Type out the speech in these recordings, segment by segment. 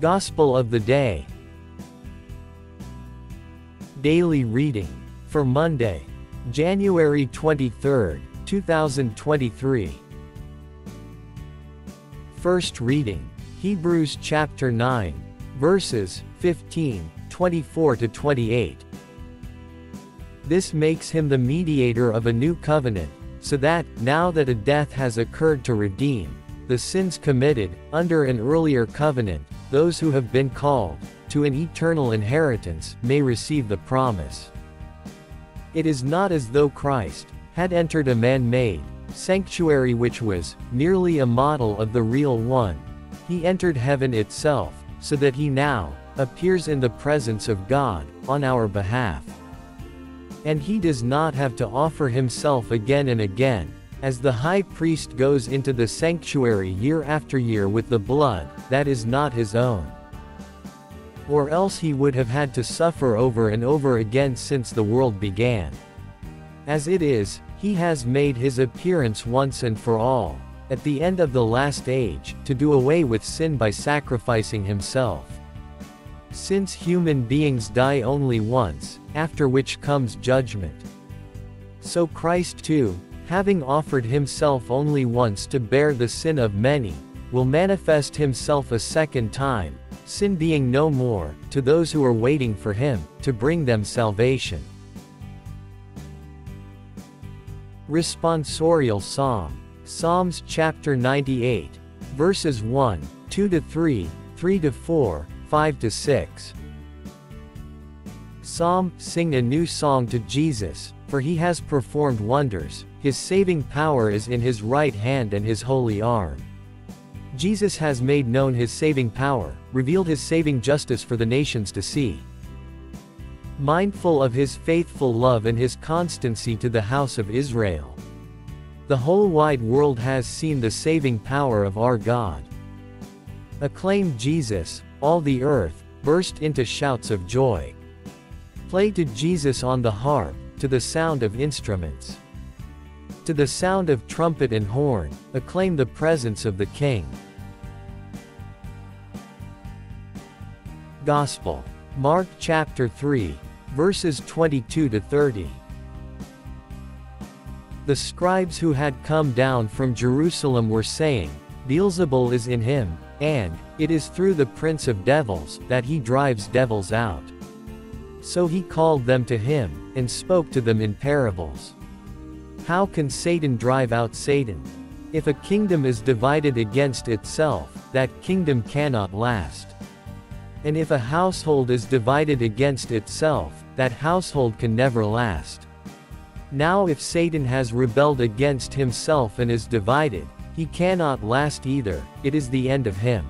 Gospel of the Day. Daily Reading. For Monday, January 23, 2023. First reading, Hebrews chapter 9, verses 15, 24-28. This makes him the mediator of a new covenant, so that, now that a death has occurred to redeem the sins committed under an earlier covenant, those who have been called to an eternal inheritance may receive the promise. It is not as though Christ had entered a man-made sanctuary which was merely a model of the real one. He entered heaven itself, so that he now appears in the presence of God on our behalf. And he does not have to offer himself again and again, as the high priest goes into the sanctuary year after year with the blood that is not his own. Or else he would have had to suffer over and over again since the world began. As it is, he has made his appearance once and for all, at the end of the last age, to do away with sin by sacrificing himself. Since human beings die only once, after which comes judgment. So Christ too, having offered himself only once to bear the sin of many, will manifest himself a second time, sin being no more, to those who are waiting for him, to bring them salvation. Responsorial Psalm. Psalms chapter 98, verses 1, 2-3, 3-4, 5-6. Psalm. Sing a new song to Jesus, for he has performed wonders, his saving power is in his right hand and his holy arm. Jesus has made known his saving power, revealed his saving justice for the nations to see. Mindful of his faithful love and his constancy to the house of Israel. The whole wide world has seen the saving power of our God. Acclaim Jesus, all the earth, burst into shouts of joy. Play to Jesus on the harp, to the sound of instruments. To the sound of trumpet and horn, acclaim the presence of the King. Gospel. Mark chapter 3, verses 22-30. The scribes who had come down from Jerusalem were saying, Beelzebul is in him, and it is through the prince of devils that he drives devils out. So he called them to him, and spoke to them in parables. How can Satan drive out Satan? If a kingdom is divided against itself, that kingdom cannot last. And if a household is divided against itself, that household can never last. Now if Satan has rebelled against himself and is divided, he cannot last either, it is the end of him.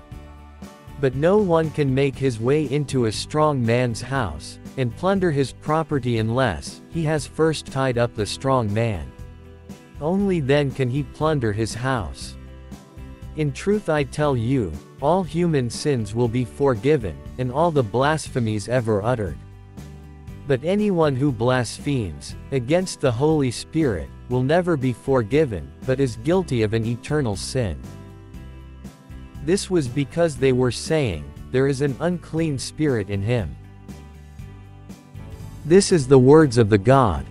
But no one can make his way into a strong man's house, and plunder his property unless he has first tied up the strong man. Only then can he plunder his house. In truth I tell you, all human sins will be forgiven, and all the blasphemies ever uttered. But anyone who blasphemes against the Holy Spirit will never be forgiven, but is guilty of an eternal sin. This was because they were saying, there is an unclean spirit in him. This is the words of the God